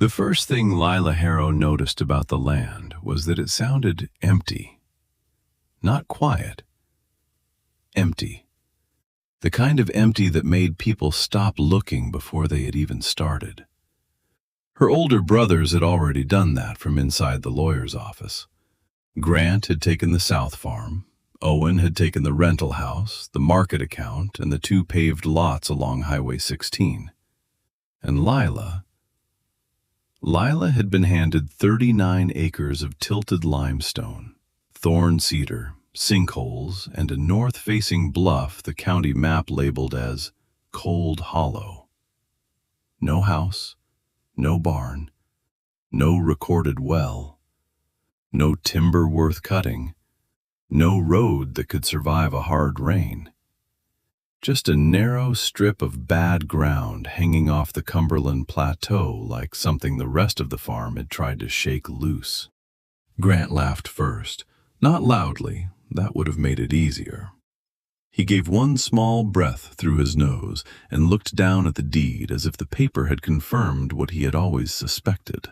The first thing Lila Harrow noticed about the land was that it sounded empty. Not quiet. Empty. The kind of empty that made people stop looking before they had even started. Her older brothers had already done that from inside the lawyer's office. Grant had taken the South Farm. Owen had taken the rental house, the market account, and the 2 paved lots along Highway 16. And Lila had been handed 39 acres of tilted limestone, thorn cedar, sinkholes, and a north-facing bluff the county map labeled as Cold Hollow. No house, no barn, no recorded well, no timber worth cutting, no road that could survive a hard rain. Just a narrow strip of bad ground hanging off the Cumberland Plateau like something the rest of the farm had tried to shake loose. Grant laughed first, not loudly. That would have made it easier. He gave one small breath through his nose and looked down at the deed as if the paper had confirmed what he had always suspected.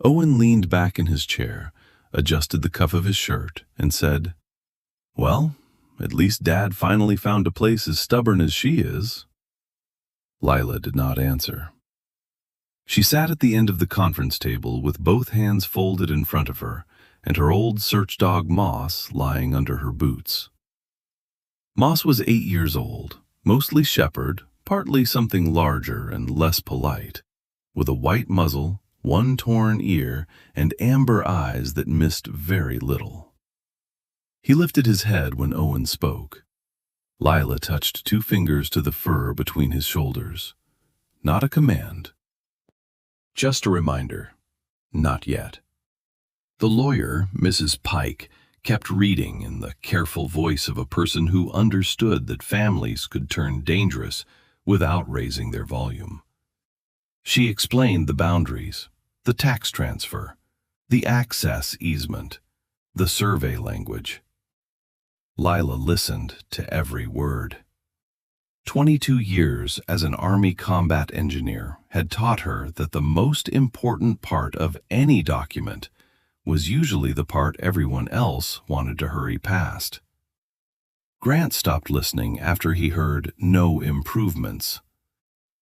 Owen leaned back in his chair, adjusted the cuff of his shirt, and said, "Well, at least Dad finally found a place as stubborn as she is." Lila did not answer. She sat at the end of the conference table with both hands folded in front of her, and her old search dog Moss lying under her boots. Moss was 8 years old, mostly shepherd, partly something larger and less polite, with a white muzzle, one torn ear, and amber eyes that missed very little. He lifted his head when Owen spoke. Lila touched 2 fingers to the fur between his shoulders. Not a command. Just a reminder. Not yet. The lawyer, Mrs. Pike, kept reading in the careful voice of a person who understood that families could turn dangerous without raising their volume. She explained the boundaries, the tax transfer, the access easement, the survey language. Lila listened to every word. 22 years as an Army combat engineer had taught her that the most important part of any document was usually the part everyone else wanted to hurry past. Grant stopped listening after he heard "no improvements."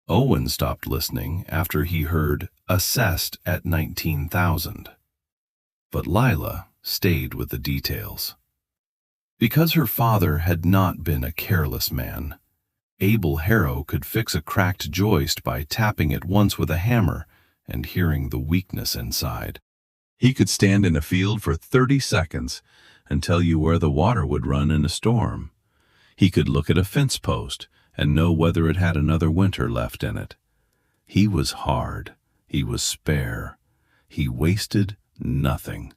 Owen stopped listening after he heard "assessed at 19,000." But Lila stayed with the details. Because her father had not been a careless man, Abel Harrow could fix a cracked joist by tapping it once with a hammer and hearing the weakness inside. He could stand in a field for 30 seconds and tell you where the water would run in a storm. He could look at a fence post and know whether it had another winter left in it. He was hard. He was spare. He wasted nothing.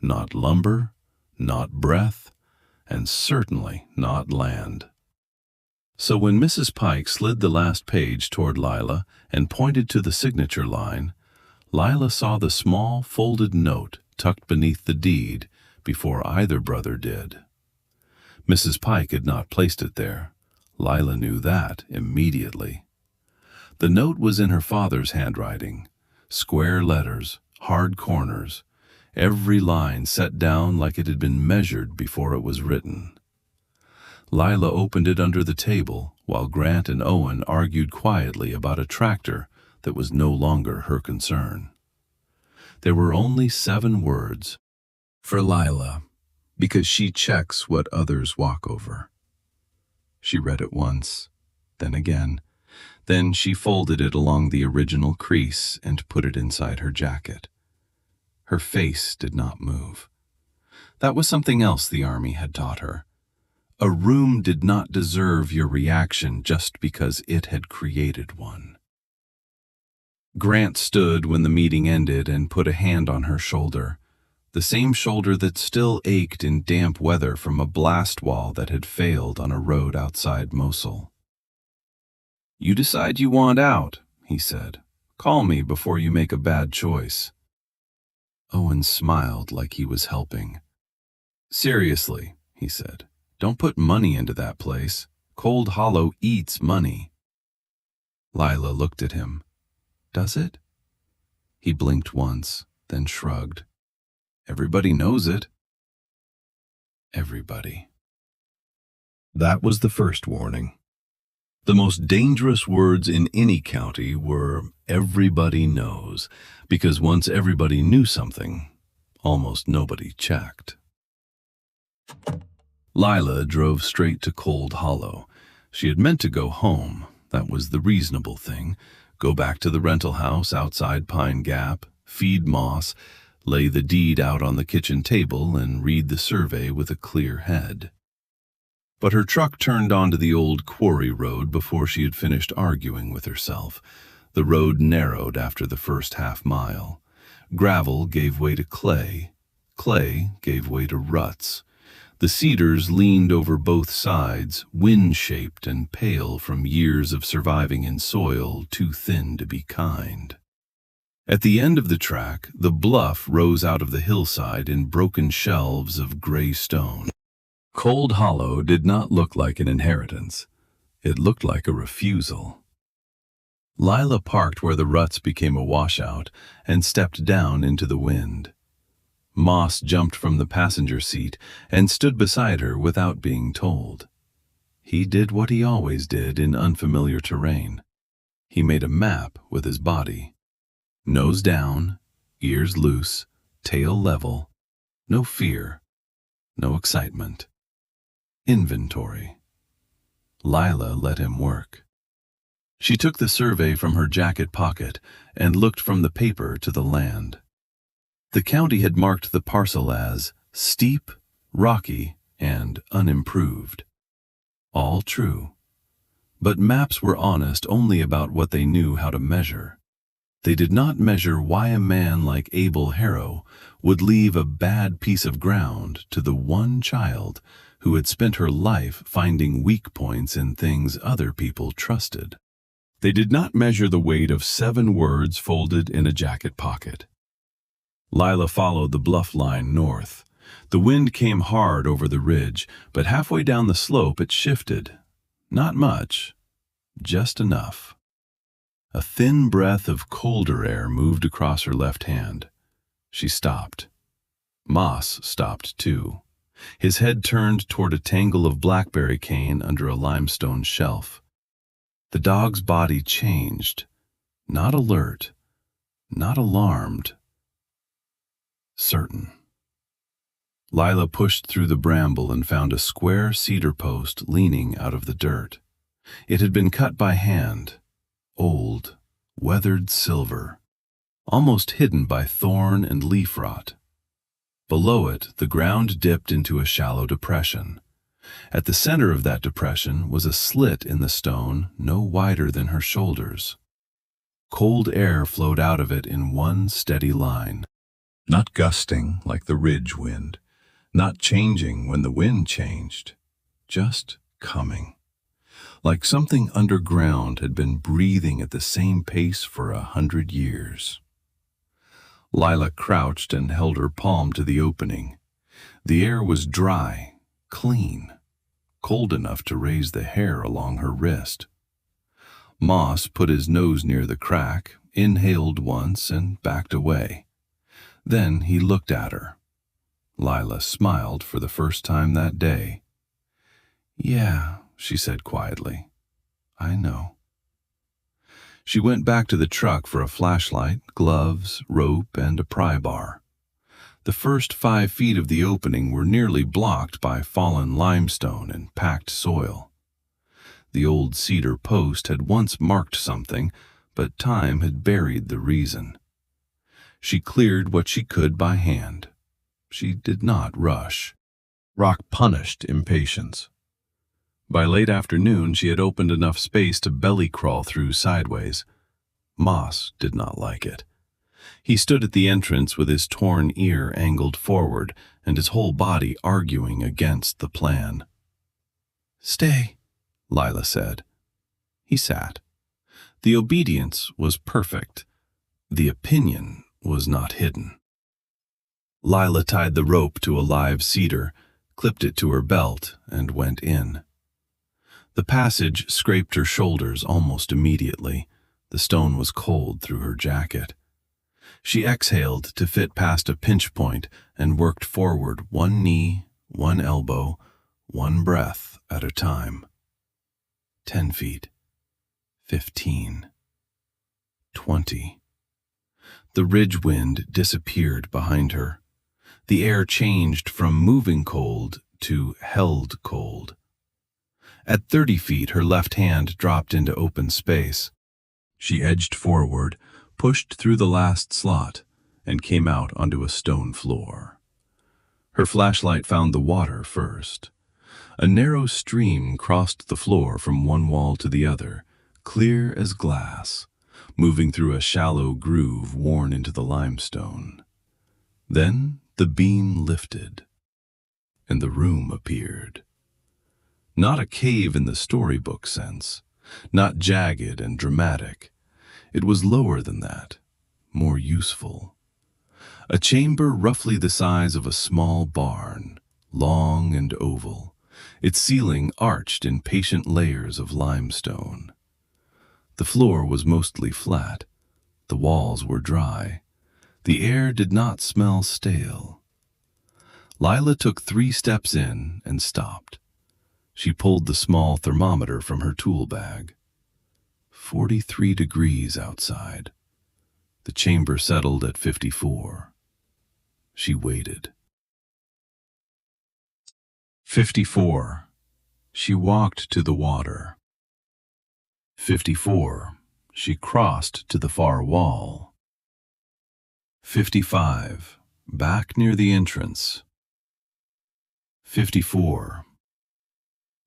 Not lumber, not breath, and certainly not land. So when Mrs. Pike slid the last page toward Lila and pointed to the signature line, Lila saw the small folded note tucked beneath the deed before either brother did. Mrs. Pike had not placed it there. Lila knew that immediately. The note was in her father's handwriting, square letters, hard corners, every line set down like it had been measured before it was written. Lila opened it under the table while Grant and Owen argued quietly about a tractor that was no longer her concern. There were only 7 words. For Lila, because she checks what others walk over. She read it once, then again. Then she folded it along the original crease and put it inside her jacket. Her face did not move. That was something else the Army had taught her. A room did not deserve your reaction just because it had created one. Grant stood when the meeting ended and put a hand on her shoulder, the same shoulder that still ached in damp weather from a blast wall that had failed on a road outside Mosul. "You decide you want out," he said. "Call me before you make a bad choice." Owen smiled like he was helping. "Seriously," he said, "don't put money into that place. Cold Hollow eats money." Lila looked at him. "Does it?" He blinked once, then shrugged. Everybody knows it. Everybody. That was the first warning. The most dangerous words in any county were "everybody knows," because once everybody knew something, almost nobody checked. Lila drove straight to Cold Hollow. She had meant to go home. That was the reasonable thing. Go back to the rental house outside Pine Gap, feed Moss, lay the deed out on the kitchen table, and read the survey with a clear head. But her truck turned onto the old quarry road before she had finished arguing with herself. The road narrowed after the first half-mile. Gravel gave way to clay. Clay gave way to ruts. The cedars leaned over both sides, wind-shaped and pale from years of surviving in soil too thin to be kind. At the end of the track, the bluff rose out of the hillside in broken shelves of gray stone. Cold Hollow did not look like an inheritance. It looked like a refusal. Lila parked where the ruts became a washout and stepped down into the wind. Moss jumped from the passenger seat and stood beside her without being told. He did what he always did in unfamiliar terrain. He made a map with his body. Nose down, ears loose, tail level, no fear, no excitement. Inventory. Lila let him work. She took the survey from her jacket pocket and looked from the paper to the land. The county had marked the parcel as steep, rocky, and unimproved. All true. But maps were honest only about what they knew how to measure. They did not measure why a man like Abel Harrow would leave a bad piece of ground to the one child who had spent her life finding weak points in things other people trusted. They did not measure the weight of 7 words folded in a jacket pocket. Lila followed the bluff line north. The wind came hard over the ridge, but halfway down the slope it shifted. Not much, just enough. A thin breath of colder air moved across her left hand. She stopped. Moss stopped too. His head turned toward a tangle of blackberry cane under a limestone shelf. The dog's body changed. Not alert, not alarmed. Certain. Lila pushed through the bramble and found a square cedar post leaning out of the dirt. It had been cut by hand, old, weathered silver, almost hidden by thorn and leaf rot. Below it, the ground dipped into a shallow depression. At the center of that depression was a slit in the stone no wider than her shoulders. Cold air flowed out of it in one steady line, not gusting like the ridge wind, not changing when the wind changed, just coming, like something underground had been breathing at the same pace for 100 years. Lila crouched and held her palm to the opening. The air was dry, clean, cold enough to raise the hair along her wrist. Moss put his nose near the crack, inhaled once, and backed away. Then he looked at her. Lila smiled for the first time that day. "Yeah," she said quietly. "I know." She went back to the truck for a flashlight, gloves, rope, and a pry bar. The first 5 feet of the opening were nearly blocked by fallen limestone and packed soil. The old cedar post had once marked something, but time had buried the reason. She cleared what she could by hand. She did not rush. Rock punished impatience. By late afternoon, she had opened enough space to belly crawl through sideways. Moss did not like it. He stood at the entrance with his torn ear angled forward and his whole body arguing against the plan. "Stay," Lila said. He sat. The obedience was perfect. The opinion was not hidden. Lila tied the rope to a live cedar, clipped it to her belt, and went in. The passage scraped her shoulders almost immediately. The stone was cold through her jacket. She exhaled to fit past a pinch point and worked forward, one knee, one elbow, one breath at a time. 10 feet. 15. 20. The ridge wind disappeared behind her. The air changed from moving cold to held cold. At 30 feet, her left hand dropped into open space. She edged forward, pushed through the last slot, and came out onto a stone floor. Her flashlight found the water first. A narrow stream crossed the floor from one wall to the other, clear as glass, moving through a shallow groove worn into the limestone. Then the beam lifted, and the room appeared. Not a cave in the storybook sense, not jagged and dramatic. It was lower than that, more useful. A chamber roughly the size of a small barn, long and oval, its ceiling arched in patient layers of limestone. The floor was mostly flat. The walls were dry. The air did not smell stale. Lila took 3 steps in and stopped. She pulled the small thermometer from her tool bag. 43 degrees outside. The chamber settled at 54. She waited. 54. She walked to the water. 54. She crossed to the far wall. 55. Back near the entrance. 54.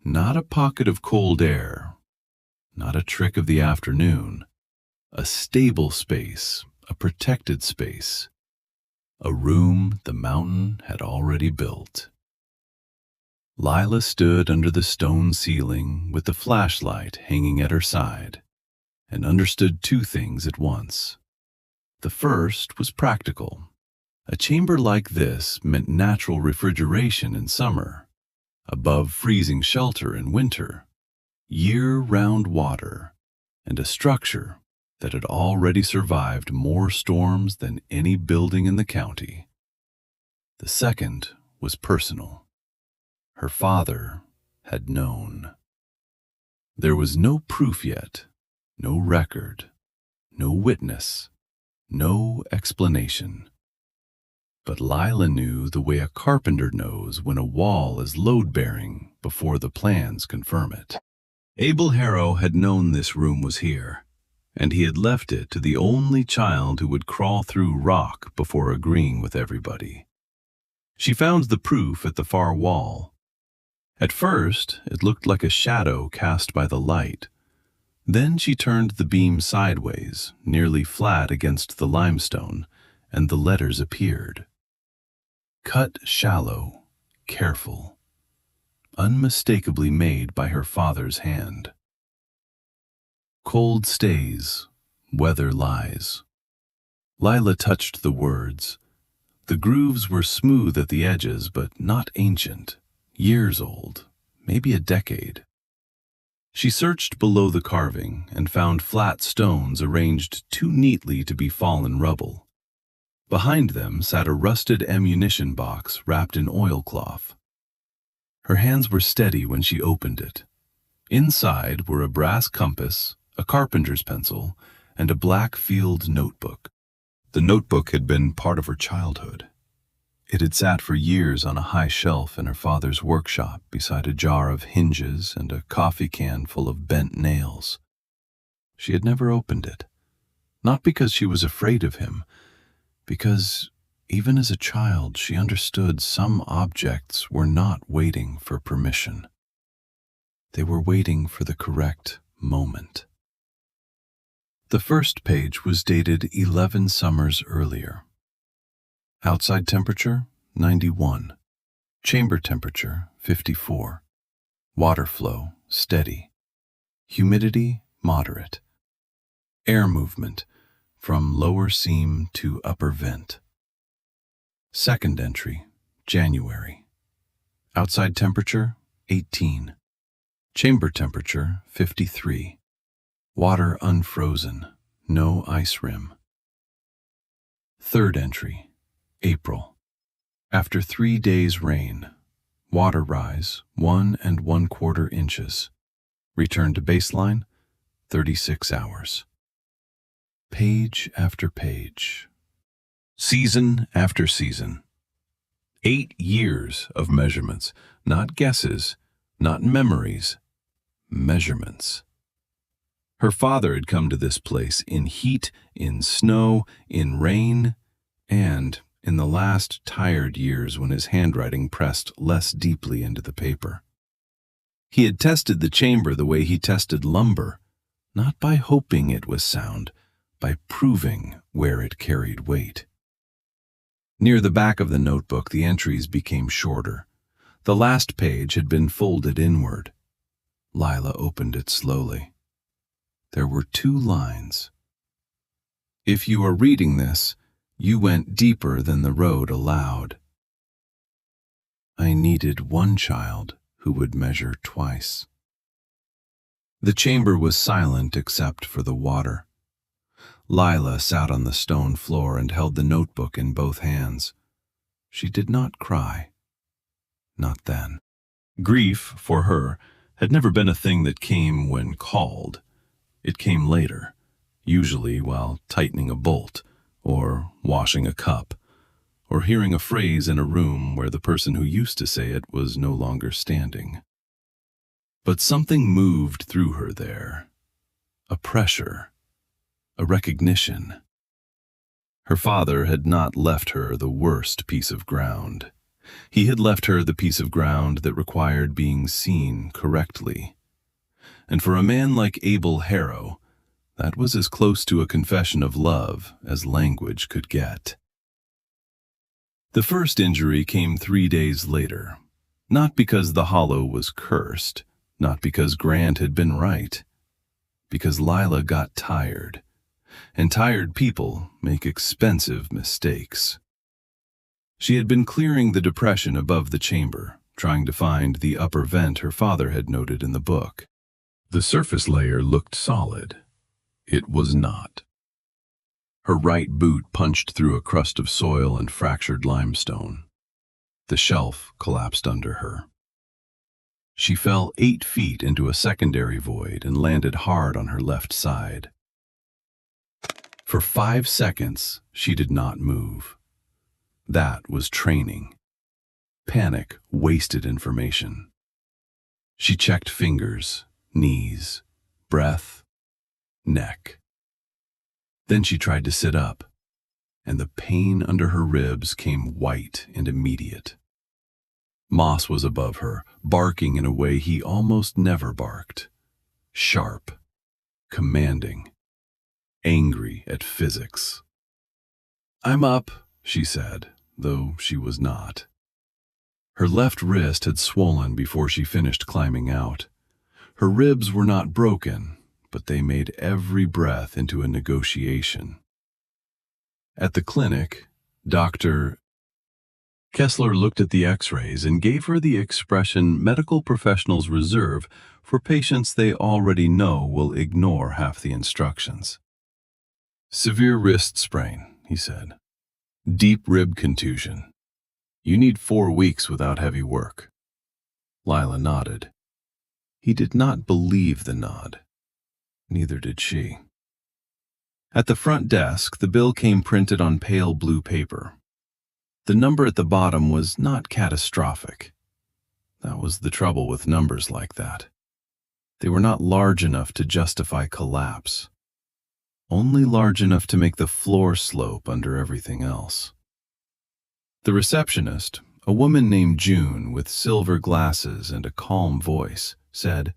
Not a pocket of cold air, not a trick of the afternoon. A stable space, a protected space. A room the mountain had already built. Lila stood under the stone ceiling with the flashlight hanging at her side and understood 2 things at once. The first was practical. A chamber like this meant natural refrigeration in summer, above freezing shelter in winter, year-round water, and a structure that had already survived more storms than any building in the county. The second was personal. Her father had known. There was no proof yet, no record, no witness, no explanation. But Lila knew the way a carpenter knows when a wall is load-bearing before the plans confirm it. Abel Harrow had known this room was here, and he had left it to the only child who would crawl through rock before agreeing with everybody. She found the proof at the far wall. At first, it looked like a shadow cast by the light. Then she turned the beam sideways, nearly flat against the limestone, and the letters appeared. Cut shallow, careful, unmistakably made by her father's hand. Cold stays, weather lies. Lila touched the words. The grooves were smooth at the edges, but not ancient, years old, maybe a decade. She searched below the carving and found flat stones arranged too neatly to be fallen rubble. Behind them sat a rusted ammunition box wrapped in oilcloth. Her hands were steady when she opened it. Inside were a brass compass, a carpenter's pencil, and a black field notebook. The notebook had been part of her childhood. It had sat for years on a high shelf in her father's workshop beside a jar of hinges and a coffee can full of bent nails. She had never opened it, not because she was afraid of him, because even as a child she understood some objects were not waiting for permission. They were waiting for the correct moment. The first page was dated 11 summers earlier. Outside temperature, 91. Chamber temperature, 54. Water flow, steady. Humidity, moderate. Air movement, from lower seam to upper vent. Second entry, January. Outside temperature, 18. Chamber temperature, 53. Water unfrozen, no ice rim. Third entry, April. After 3 days' rain, water rise 1¼ inches. Return to baseline, 36 hours. Page after page. Season after season. 8 years of measurements, not guesses, not memories, measurements. Her father had come to this place in heat, in snow, in rain, and in the last tired years when his handwriting pressed less deeply into the paper. He had tested the chamber the way he tested lumber, not by hoping it was sound, by proving where it carried weight. Near the back of the notebook, the entries became shorter. The last page had been folded inward. Lila opened it slowly. There were 2 lines. If you are reading this, you went deeper than the road allowed. I needed 1 child who would measure twice. The chamber was silent except for the water. Lila sat on the stone floor and held the notebook in both hands. She did not cry. Not then. Grief, for her, had never been a thing that came when called. It came later, usually while tightening a bolt, or washing a cup, or hearing a phrase in a room where the person who used to say it was no longer standing. But something moved through her there. A pressure, a recognition. Her father had not left her the worst piece of ground. He had left her the piece of ground that required being seen correctly. And for a man like Abel Harrow, that was as close to a confession of love as language could get. The first injury came 3 days later, not because the hollow was cursed, not because Grant had been right, because Lila got tired, and tired people make expensive mistakes. She had been clearing the depression above the chamber, trying to find the upper vent her father had noted in the book. The surface layer looked solid. It was not. Her right boot punched through a crust of soil and fractured limestone. The shelf collapsed under her. She fell 8 feet into a secondary void and landed hard on her left side. For 5 seconds, she did not move. That was training. Panic wasted information. She checked fingers, knees, breath, neck. Then she tried to sit up, and the pain under her ribs came white and immediate. Moss was above her, barking in a way he almost never barked. Sharp, commanding, angry at physics. "I'm up," she said, though she was not. Her left wrist had swollen before she finished climbing out. Her ribs were not broken, but they made every breath into a negotiation. At the clinic, Dr. Kessler looked at the x-rays and gave her the expression medical professionals reserve for patients they already know will ignore half the instructions. "Severe wrist sprain," he said. "Deep rib contusion. You need 4 weeks without heavy work." Lila nodded. He did not believe the nod. Neither did she. At the front desk, the bill came printed on pale blue paper. The number at the bottom was not catastrophic. That was the trouble with numbers like that. They were not large enough to justify collapse. Only large enough to make the floor slope under everything else. The receptionist, a woman named June with silver glasses and a calm voice, said,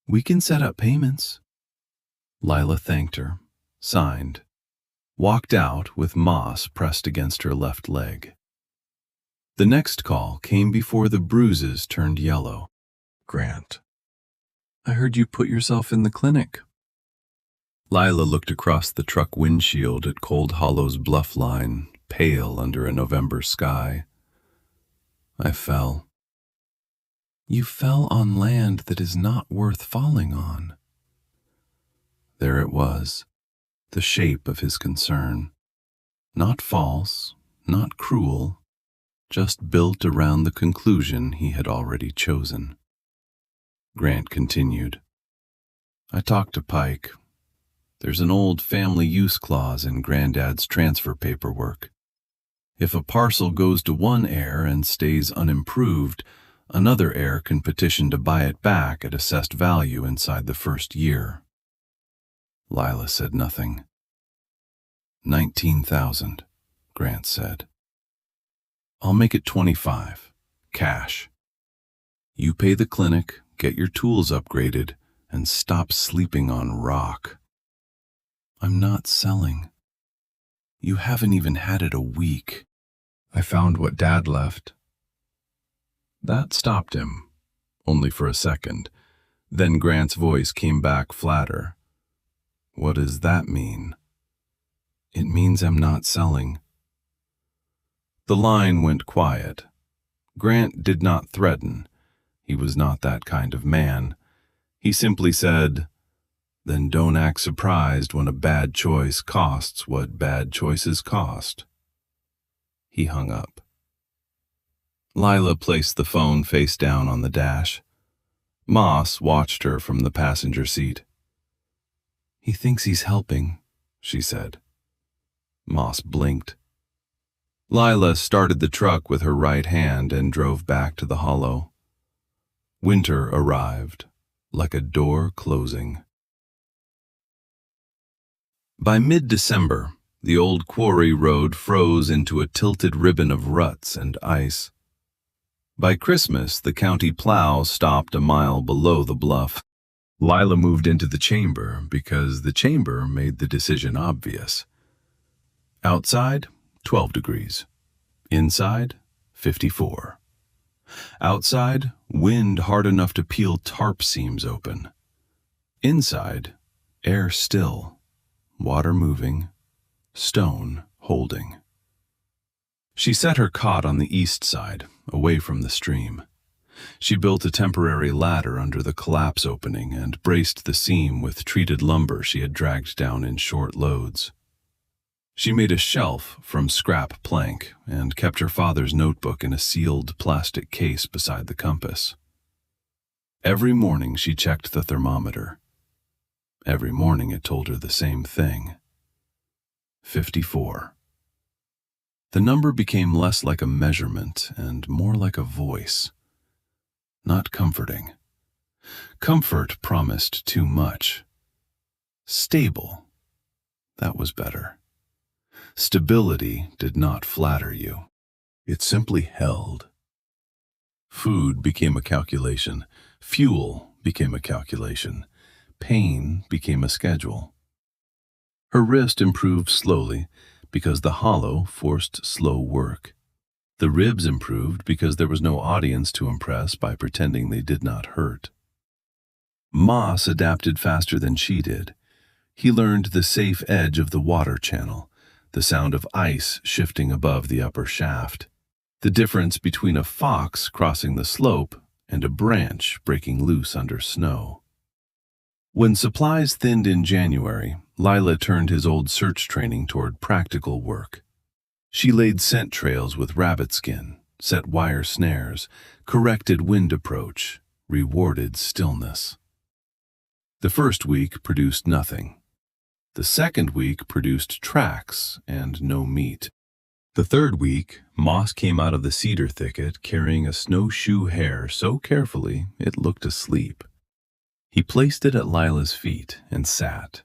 "We can set up payments." Lila thanked her, signed, walked out with moss pressed against her left leg. The next call came before the bruises turned yellow. "Grant, I heard you put yourself in the clinic." Lila looked across the truck windshield at Cold Hollow's bluff line, pale under a November sky. "I fell." "You fell on land that is not worth falling on." There it was, the shape of his concern. Not false, not cruel, just built around the conclusion he had already chosen. Grant continued. I talked to Pike. There's an old family use clause in Granddad's transfer paperwork. If a parcel goes to one heir and stays unimproved, another heir can petition to buy it back at assessed value inside the first year. Lila said nothing. 19,000, Grant said. I'll make it 25, cash. You pay the clinic, get your tools upgraded, and stop sleeping on rock. I'm not selling. You haven't even had it a week. I found what Dad left. That stopped him, only for a second. Then Grant's voice came back flatter. What does that mean? It means I'm not selling. The line went quiet. Grant did not threaten. He was not that kind of man. He simply said, Then don't act surprised when a bad choice costs what bad choices cost. He hung up. Lila placed the phone face down on the dash. Moss watched her from the passenger seat. He thinks he's helping, she said. Moss blinked. Lila started the truck with her right hand and drove back to the hollow. Winter arrived, like a door closing. By mid-December, the old quarry road froze into a tilted ribbon of ruts and ice. By Christmas, the county plow stopped a mile below the bluff. Lila moved into the chamber because the chamber made the decision obvious. Outside, 12 degrees. Inside, 54. Outside, wind hard enough to peel tarp seams open. Inside, air still, water moving, stone holding. She set her cot on the east side, away from the stream. She built a temporary ladder under the collapse opening and braced the seam with treated lumber she had dragged down in short loads. She made a shelf from scrap plank and kept her father's notebook in a sealed plastic case beside the compass. Every morning she checked the thermometer. Every morning it told her the same thing. 54. The number became less like a measurement and more like a voice. Not comforting. Comfort promised too much. Stable. That was better. Stability did not flatter you. It simply held. Food became a calculation. Fuel became a calculation. Pain became a schedule. Her wrist improved slowly because the hollow forced slow work. The ribs improved because there was no audience to impress by pretending they did not hurt. Moss adapted faster than she did. He learned the safe edge of the water channel, the sound of ice shifting above the upper shaft, the difference between a fox crossing the slope and a branch breaking loose under snow. When supplies thinned in January, Lila turned his old search training toward practical work. She laid scent trails with rabbit skin, set wire snares, corrected wind approach, rewarded stillness. The first week produced nothing. The second week produced tracks and no meat. The third week, Moss came out of the cedar thicket carrying a snowshoe hare so carefully it looked asleep. He placed it at Lila's feet and sat.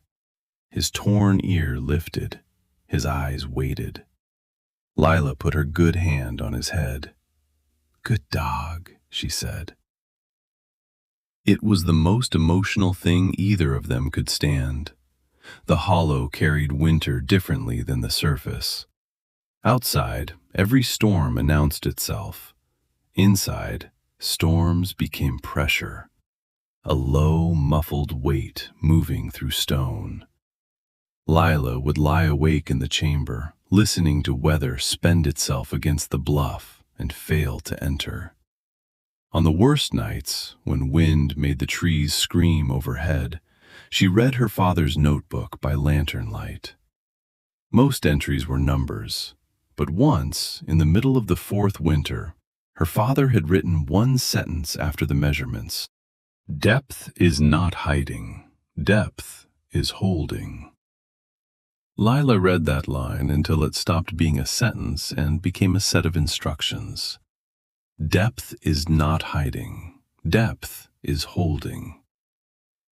His torn ear lifted, his eyes weighted. Lila put her good hand on his head. "Good dog," she said. It was the most emotional thing either of them could stand. The hollow carried winter differently than the surface. Outside, every storm announced itself. Inside, storms became pressure, a low, muffled weight moving through stone. Lila would lie awake in the chamber, listening to weather spend itself against the bluff and fail to enter. On the worst nights, when wind made the trees scream overhead, she read her father's notebook by lantern light. Most entries were numbers, but once, in the middle of the fourth winter, her father had written one sentence after the measurements. Depth is not hiding, depth is holding. Lila read that line until it stopped being a sentence and became a set of instructions. Depth is not hiding, depth is holding.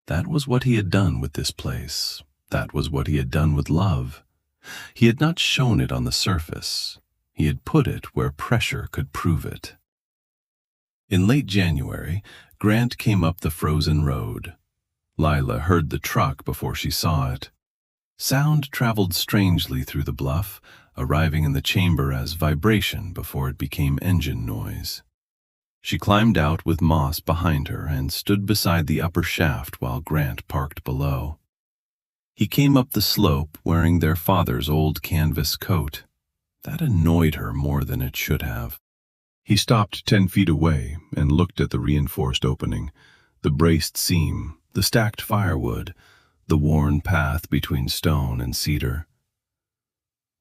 That was what he had done with this place. That was what he had done with love. He had not shown it on the surface. He had put it where pressure could prove it. In late January, Grant came up the frozen road. Lila heard the truck before she saw it. Sound traveled strangely through the bluff, arriving in the chamber as vibration before it became engine noise. She climbed out with Moss behind her and stood beside the upper shaft while Grant parked below. He came up the slope wearing their father's old canvas coat. That annoyed her more than it should have. He stopped 10 feet away and looked at the reinforced opening, the braced seam, the stacked firewood, the worn path between stone and cedar.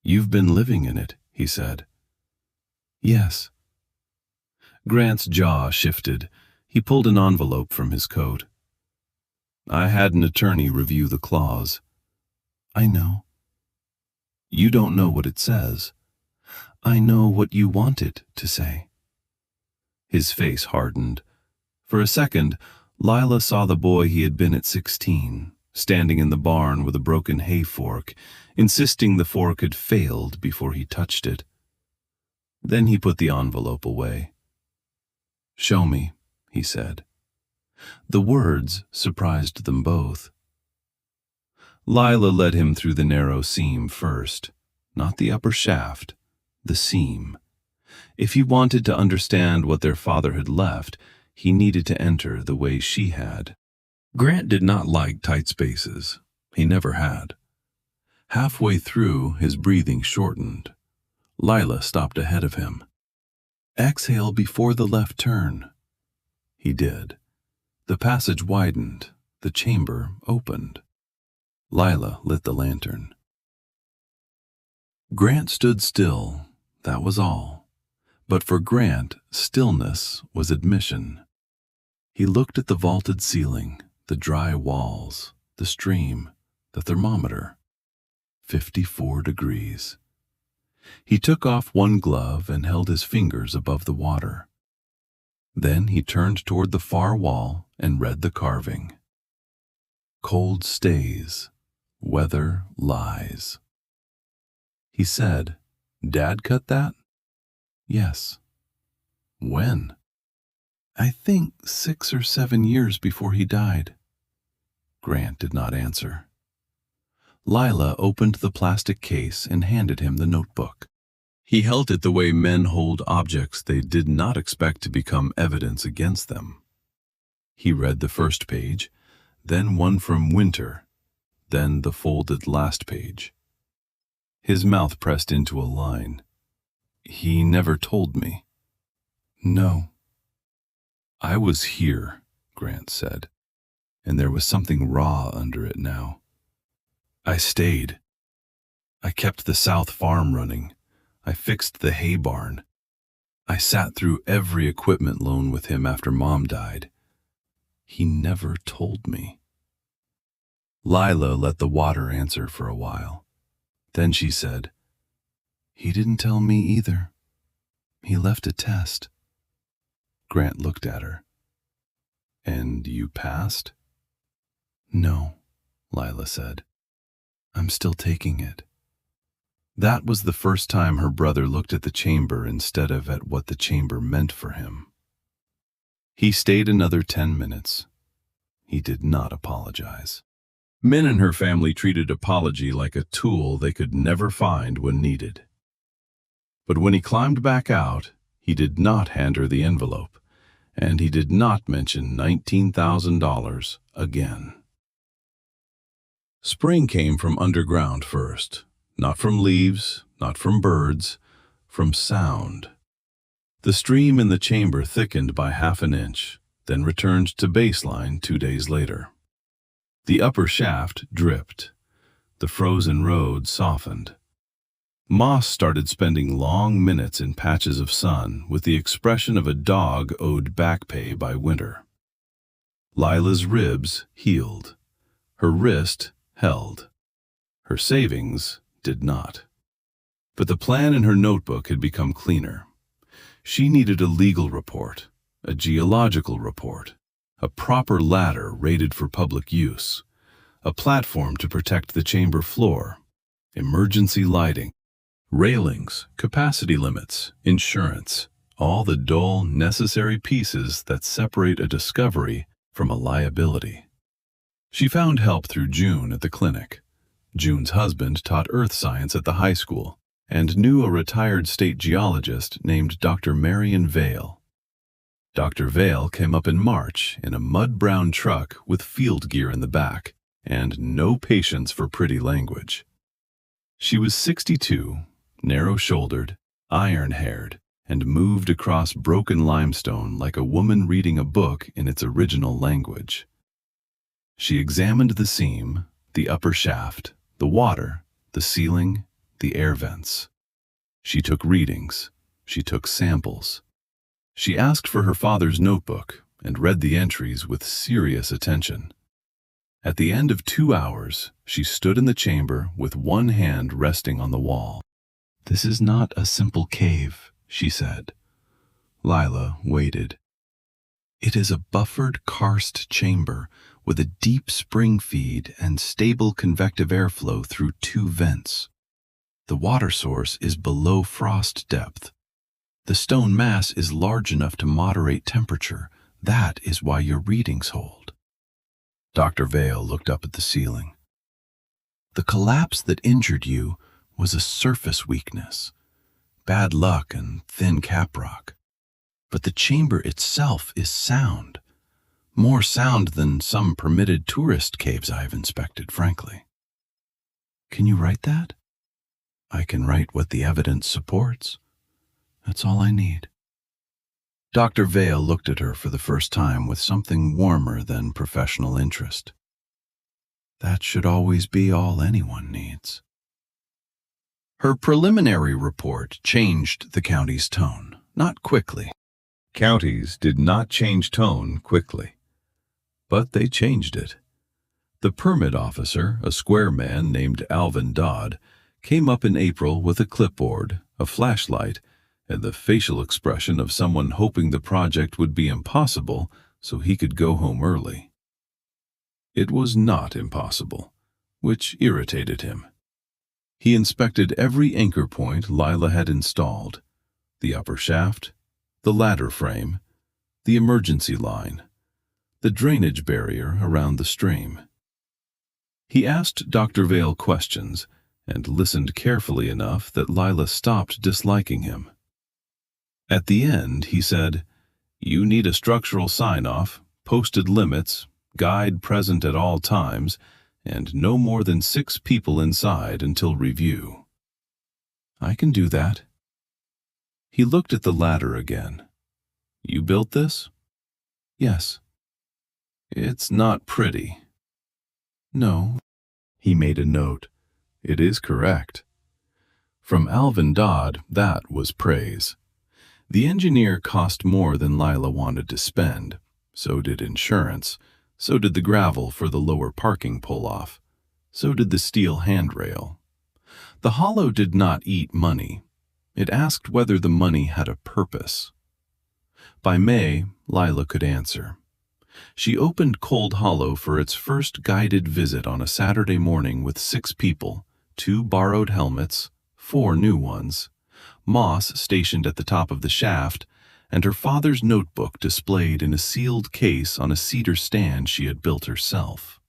"You've been living in it," he said. "Yes." Grant's jaw shifted. He pulled an envelope from his coat. "I had an attorney review the clause." "I know." "You don't know what it says." "I know what you want it to say." His face hardened. For a second, Lila saw the boy he had been at 16, standing in the barn with a broken hay fork, insisting the fork had failed before he touched it. Then he put the envelope away. "Show me," he said. The words surprised them both. Lila led him through the narrow seam first, not the upper shaft, the seam. If he wanted to understand what their father had left, he needed to enter the way she had. Grant did not like tight spaces. He never had. Halfway through, his breathing shortened. Lila stopped ahead of him. "Exhale before the left turn." He did. The passage widened. The chamber opened. Lila lit the lantern. Grant stood still. That was all. But for Grant, stillness was admission. He looked at the vaulted ceiling, the dry walls, the stream, the thermometer. 54 degrees. He took off one glove and held his fingers above the water. Then he turned toward the far wall and read the carving. "Cold stays, weather lies." He said, "Dad cut that?" "Yes." "When?" "I think 6 or 7 years before he died." Grant did not answer. Lila opened the plastic case and handed him the notebook. He held it the way men hold objects they did not expect to become evidence against them. He read the first page, then one from Winter, then the folded last page. His mouth pressed into a line. "He never told me." "No." "I was here," Grant said, and there was something raw under it now. "I stayed. I kept the south farm running. I fixed the hay barn. I sat through every equipment loan with him after Mom died. He never told me." Lila let the water answer for a while. Then she said, "He didn't tell me either. He left a test." Grant looked at her. "And you passed?" "No," Lila said. "I'm still taking it." That was the first time her brother looked at the chamber instead of at what the chamber meant for him. He stayed another 10 minutes. He did not apologize. Men in her family treated apology like a tool they could never find when needed. But when he climbed back out, he did not hand her the envelope, and he did not mention $19,000 again. Spring came from underground first. Not from leaves, not from birds, from sound. The stream in the chamber thickened by 1/2 inch, then returned to baseline 2 days later. The upper shaft dripped. The frozen road softened. Moss started spending long minutes in patches of sun with the expression of a dog owed back pay by winter. Lila's ribs healed. Her wrist held. Her savings did not. But the plan in her notebook had become cleaner. She needed a legal report, a geological report, a proper ladder rated for public use, a platform to protect the chamber floor, emergency lighting, railings, capacity limits, insurance, all the dull, necessary pieces that separate a discovery from a liability. She found help through June at the clinic. June's husband taught earth science at the high school and knew a retired state geologist named Dr. Marion Vale. Dr. Vale came up in March in a mud-brown truck with field gear in the back and no patience for pretty language. She was 62, narrow-shouldered, iron-haired, and moved across broken limestone like a woman reading a book in its original language. She examined the seam, the upper shaft, the water, the ceiling, the air vents. She took readings. She took samples. She asked for her father's notebook and read the entries with serious attention. At the end of 2 hours, she stood in the chamber with one hand resting on the wall. "This is not a simple cave," she said. Lila waited. "It is a buffered karst chamber with a deep spring feed and stable convective airflow through 2 vents. The water source is below frost depth. The stone mass is large enough to moderate temperature. That is why your readings hold." Dr. Vale looked up at the ceiling. "The collapse that injured you was a surface weakness, bad luck and thin caprock. But the chamber itself is sound, more sound than some permitted tourist caves I have inspected, frankly." "Can you write that?" "I can write what the evidence supports. That's all I need." Dr. Vale looked at her for the first time with something warmer than professional interest. "That should always be all anyone needs." Her preliminary report changed the county's tone, not quickly. Counties did not change tone quickly, but they changed it. The permit officer, a square man named Alvin Dodd, came up in April with a clipboard, a flashlight, and the facial expression of someone hoping the project would be impossible so he could go home early. It was not impossible, which irritated him. He inspected every anchor point Lila had installed, the upper shaft, the ladder frame, the emergency line, the drainage barrier around the stream. He asked Dr. Vale questions and listened carefully enough that Lila stopped disliking him. At the end, he said, "You need a structural sign-off, posted limits, guide present at all times, and no more than 6 people inside until review." "I can do that." He looked at the ladder again. "You built this?" "Yes." "It's not pretty." "No." He made a note. "It is correct." From Alvin Dodd, that was praise. The engineer cost more than Lila wanted to spend. So did insurance. So did the gravel for the lower parking pull-off. So did the steel handrail. The hollow did not eat money. It asked whether the money had a purpose. By May, Lila could answer. She opened Cold Hollow for its first guided visit on a Saturday morning with 6 people, 2 borrowed helmets, 4 new ones, Moss stationed at the top of the shaft, and her father's notebook displayed in a sealed case on a cedar stand she had built herself.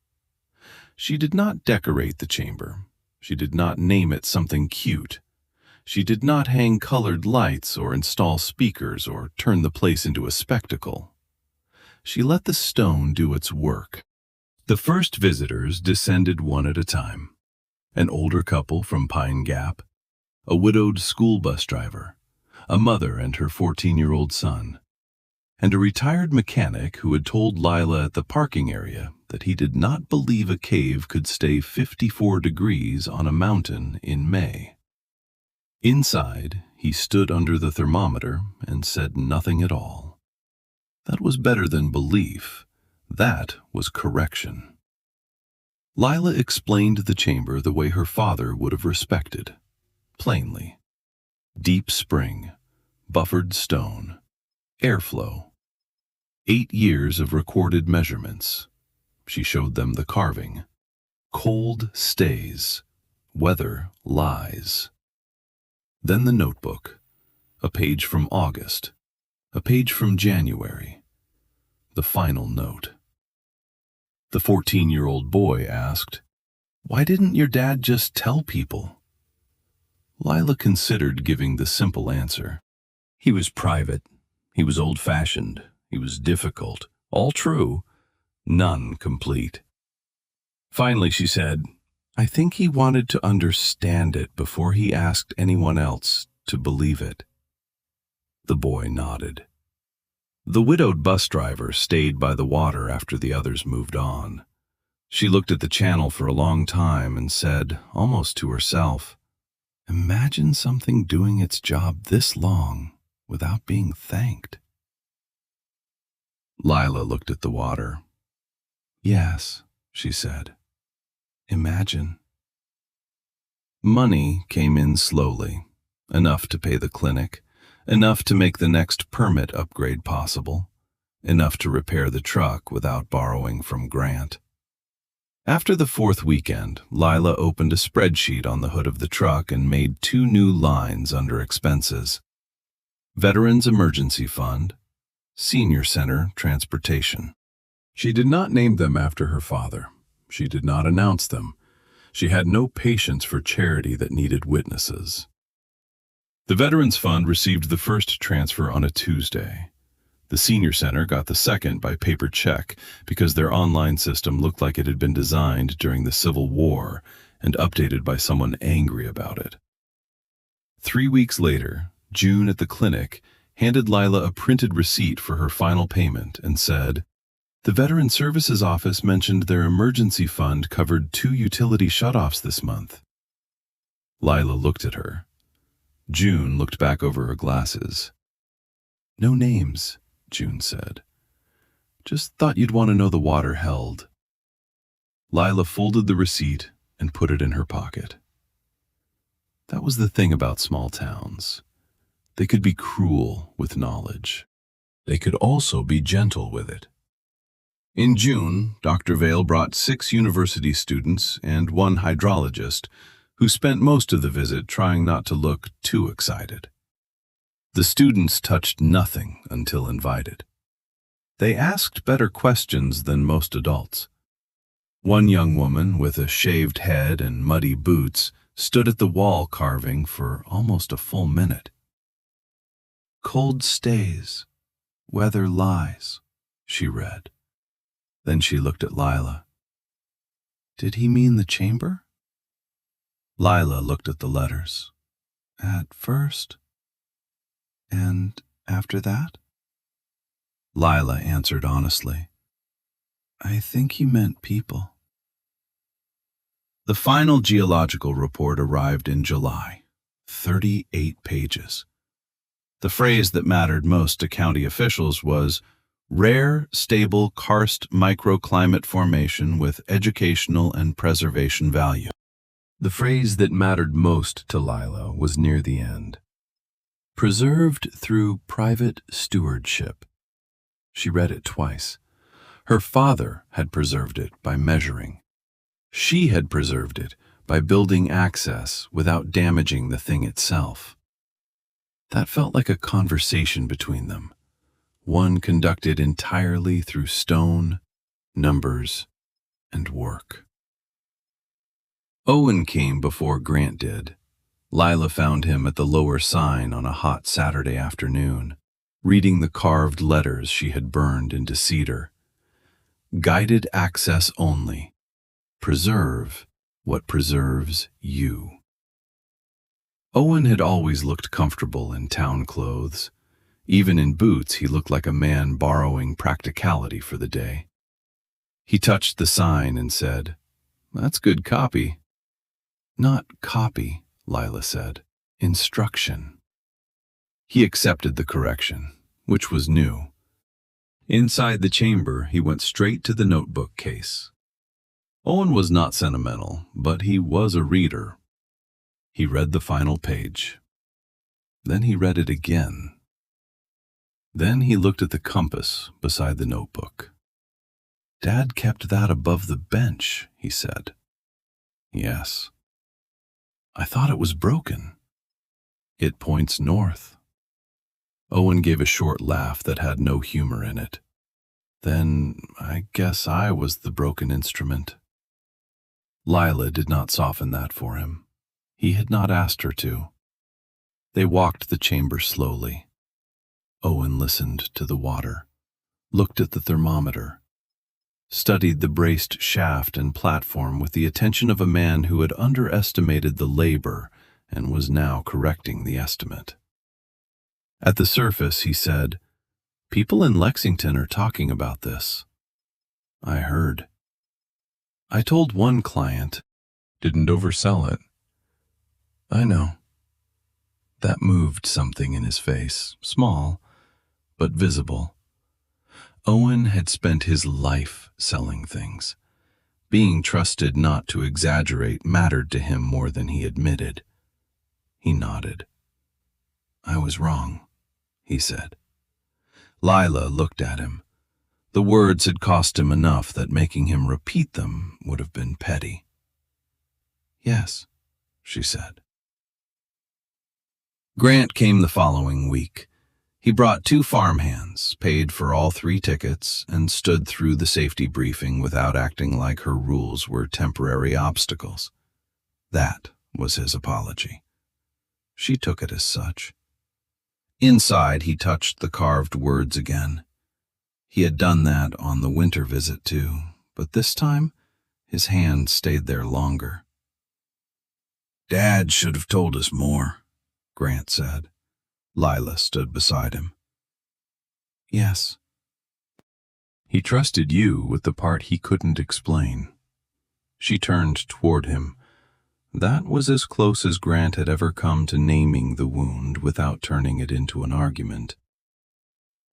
She did not decorate the chamber. She did not name it something cute. She did not hang colored lights or install speakers or turn the place into a spectacle. She let the stone do its work. The first visitors descended one at a time. An older couple from Pine Gap, a widowed school bus driver, a mother and her 14-year-old son, and a retired mechanic who had told Lila at the parking area that he did not believe a cave could stay 54 degrees on a mountain in May. Inside, he stood under the thermometer and said nothing at all. That was better than belief. That was correction. Lila explained the chamber the way her father would have respected, plainly. Deep spring, buffered stone, airflow. 8 years of recorded measurements. She showed them the carving. Cold stays, weather lies. Then the notebook, a page from August, a page from January, the final note. The 14-year-old boy asked, "Why didn't your dad just tell people?" Lila considered giving the simple answer. He was private, he was old-fashioned, he was difficult, all true, none complete. Finally she said, "I think he wanted to understand it before he asked anyone else to believe it." The boy nodded. The widowed bus driver stayed by the water after the others moved on. She looked at the channel for a long time and said, almost to herself, "Imagine something doing its job this long without being thanked." Lila looked at the water. "Yes," she said. "Imagine." Money came in slowly, enough to pay the clinic, enough to make the next permit upgrade possible, enough to repair the truck without borrowing from Grant. After the 4th weekend, Lila opened a spreadsheet on the hood of the truck and made 2 new lines under expenses. Veterans Emergency Fund, Senior Center Transportation. She did not name them after her father. She did not announce them. She had no patience for charity that needed witnesses. The Veterans Fund received the first transfer on a Tuesday. The Senior Center got the second by paper check because their online system looked like it had been designed during the Civil War and updated by someone angry about it. 3 weeks later, June at the clinic handed Lila a printed receipt for her final payment and said, "The Veteran Services Office mentioned their emergency fund covered 2 utility shutoffs this month." Lila looked at her. June looked back over her glasses. "No names," June said. "Just thought you'd want to know the water held." Lila folded the receipt and put it in her pocket. That was the thing about small towns. They could be cruel with knowledge. They could also be gentle with it. In June, Dr. Vail brought 6 university students and 1 hydrologist, who spent most of the visit trying not to look too excited. The students touched nothing until invited. They asked better questions than most adults. One young woman with a shaved head and muddy boots stood at the wall carving for almost a full minute. "Cold stays, weather lies," she read. Then she looked at Lila. "Did he mean the chamber?" Lila looked at the letters. "At first? And after that?" Lila answered honestly, "I think he meant people." The final geological report arrived in July, 38 pages. The phrase that mattered most to county officials was, "Rare, stable karst microclimate formation with educational and preservation value." The phrase that mattered most to Lila was near the end. "Preserved through private stewardship." She read it twice. Her father had preserved it by measuring. She had preserved it by building access without damaging the thing itself. That felt like a conversation between them, one conducted entirely through stone, numbers, and work. Owen came before Grant did. Lila found him at the lower sign on a hot Saturday afternoon, reading the carved letters she had burned into cedar. "Guided access only. Preserve what preserves you." Owen had always looked comfortable in town clothes. Even in boots, he looked like a man borrowing practicality for the day. He touched the sign and said, "That's good copy." "Not copy," Lila said. Instruction. He accepted the correction, which was new. Inside the chamber, he went straight to the notebook case. Owen was not sentimental, but he was a reader. He read the final page. Then he read it again. Then he looked at the compass beside the notebook. "Dad kept that above the bench," he said. "Yes." "I thought it was broken." "It points north." Owen gave a short laugh that had no humor in it. "Then I guess I was the broken instrument." Lila did not soften that for him. He had not asked her to. They walked the chamber slowly. Owen listened to the water, looked at the thermometer, studied the braced shaft and platform with the attention of a man who had underestimated the labor and was now correcting the estimate. At the surface, he said, "People in Lexington are talking about this." "I heard." "I told one client." "Didn't oversell it." "I know." That moved something in his face, small, but visible. Owen had spent his life selling things. Being trusted not to exaggerate mattered to him more than he admitted. He nodded. "I was wrong," he said. Lila looked at him. The words had cost him enough that making him repeat them would have been petty. "Yes," she said. Grant came the following week. He brought 2 farmhands, paid for all 3 tickets, and stood through the safety briefing without acting like her rules were temporary obstacles. That was his apology. She took it as such. Inside, he touched the carved words again. He had done that on the winter visit too, but this time, his hand stayed there longer. "Dad should have told us more," Grant said. Lila stood beside him. "Yes." "He trusted you with the part he couldn't explain." She turned toward him. That was as close as Grant had ever come to naming the wound without turning it into an argument.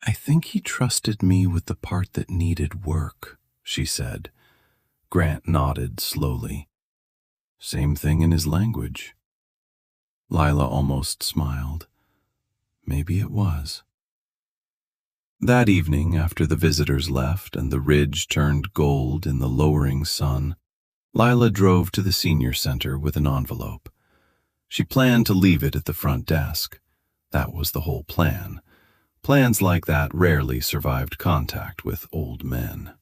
"I think he trusted me with the part that needed work," she said. Grant nodded slowly. Same thing in his language. Lila almost smiled. Maybe it was. That evening, after the visitors left and the ridge turned gold in the lowering sun, Lila drove to the senior center with an envelope. She planned to leave it at the front desk. That was the whole plan. Plans like that rarely survived contact with old men.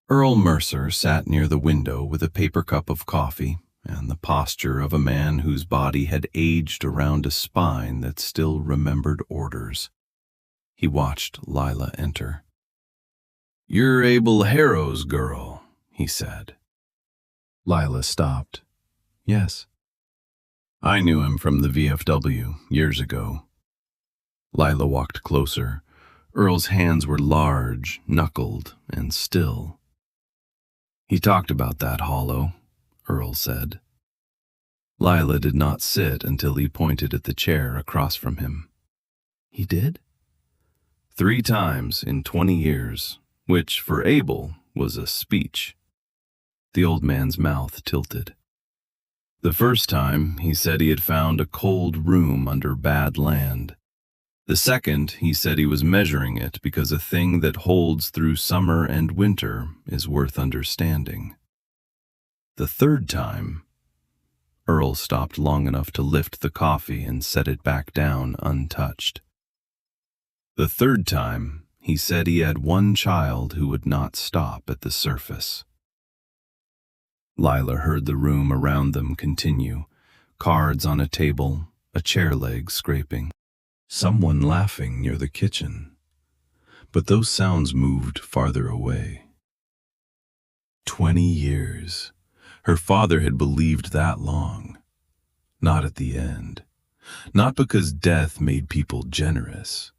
Earl Mercer sat near the window with a paper cup of coffee and the posture of a man whose body had aged around a spine that still remembered orders. He watched Lila enter. "You're Abel Harrow's girl," he said. Lila stopped. "Yes." "I knew him from the VFW years ago." Lila walked closer. Earl's hands were large, knuckled, and still. "He talked about that hollow," Earl said. Lila did not sit until he pointed at the chair across from him. "He did?" 3 times in 20 years, which for Abel was a speech. The old man's mouth tilted. The first time, he said he had found a cold room under bad land. The second, he said he was measuring it because a thing that holds through summer and winter is worth understanding. The third time, Earl stopped long enough to lift the coffee and set it back down untouched. The third time, he said he had one child who would not stop at the surface. Lila heard the room around them continue, cards on a table, a chair leg scraping, someone laughing near the kitchen. But those sounds moved farther away. 20 years. Her father had believed that long. Not at the end. Not because death made people generous.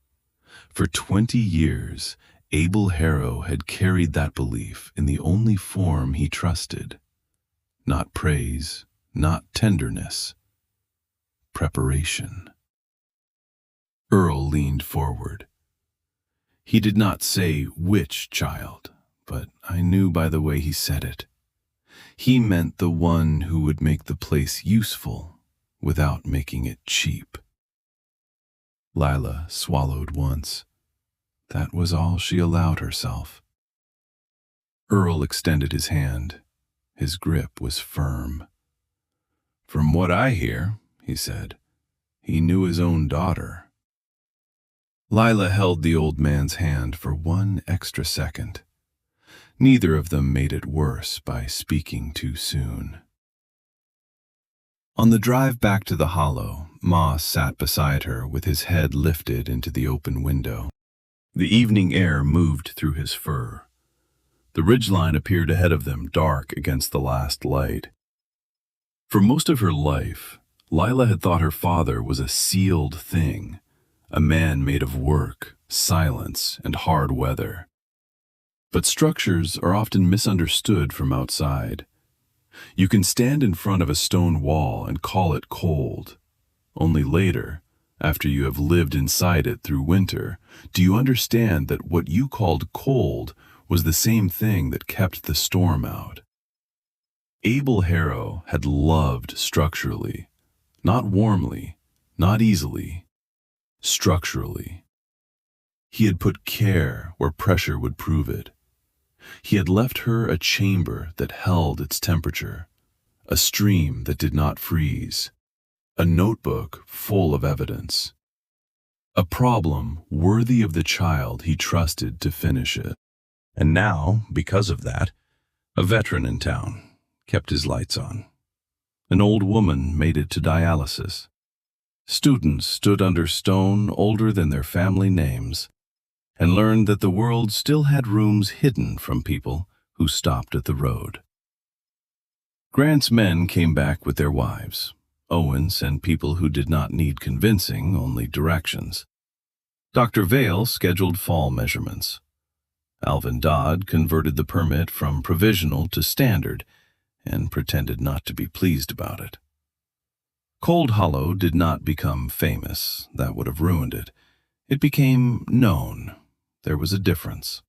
For 20 years, Abel Harrow had carried that belief in the only form he trusted. Not praise, not tenderness. preparation. Earl leaned forward. He did not say which child, but I knew by the way he said it. He meant the one who would make the place useful without making it cheap. Lila swallowed once. That was all she allowed herself. Earl extended his hand. His grip was firm. "From what I hear," he said, "he knew his own daughter." Lila held the old man's hand for one extra second. Neither of them made it worse by speaking too soon. On the drive back to the hollow, Moss sat beside her with his head lifted into the open window. The evening air moved through his fur. The ridgeline appeared ahead of them, dark against the last light. For most of her life, Lila had thought her father was a sealed thing, a man made of work, silence, and hard weather. But structures are often misunderstood from outside. You can stand in front of a stone wall and call it cold. Only later, after you have lived inside it through winter, do you understand that what you called cold was the same thing that kept the storm out. Abel Harrow had loved structurally, not warmly, not easily, structurally. He had put care where pressure would prove it. He had left her a chamber that held its temperature, a stream that did not freeze, a notebook full of evidence, a problem worthy of the child he trusted to finish it. And now, because of that, a veteran in town kept his lights on. An old woman made it to dialysis. Students stood under stone older than their family names and learned that the world still had rooms hidden from people who stopped at the road. Grant's men came back with their wives. Owen sent people who did not need convincing, only directions. Dr. Vale scheduled fall measurements. Alvin Dodd converted the permit from provisional to standard and pretended not to be pleased about it. Cold Hollow did not become famous. That would have ruined it. It became known. There was a difference.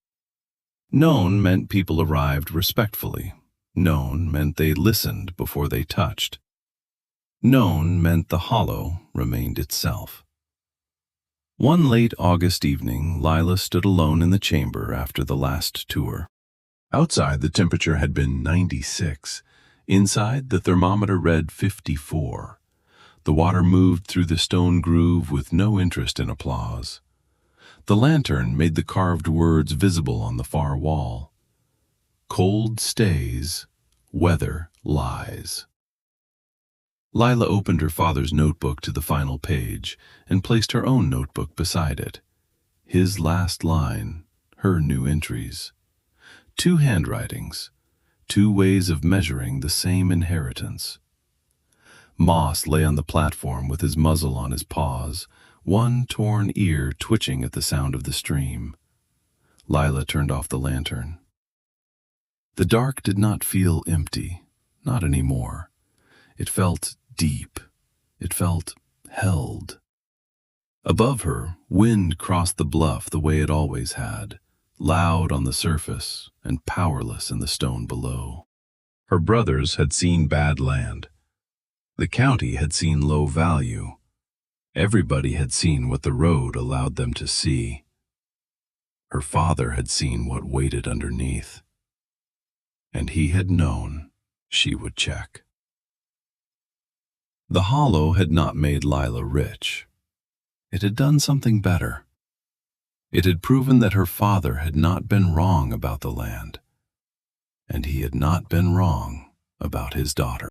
Known meant people arrived respectfully. Known meant they listened before they touched. Known meant the hollow remained itself. One late August evening, Lila stood alone in the chamber after the last tour. Outside, the temperature had been 96. Inside, the thermometer read 54. The water moved through the stone groove with no interest in applause. The lantern made the carved words visible on the far wall. Cold stays, weather lies. Lila opened her father's notebook to the final page and placed her own notebook beside it. His last line, her new entries. Two handwritings, two ways of measuring the same inheritance. Moss lay on the platform with his muzzle on his paws, one torn ear twitching at the sound of the stream. Lila turned off the lantern. The dark did not feel empty, not anymore. It felt deep. It felt held. Above her, wind crossed the bluff the way it always had, loud on the surface and powerless in the stone below. Her brothers had seen bad land. The county had seen low value. Everybody had seen what the road allowed them to see. Her father had seen what waited underneath. And he had known she would check. The hollow had not made Lila rich. It had done something better. It had proven that her father had not been wrong about the land, and he had not been wrong about his daughter.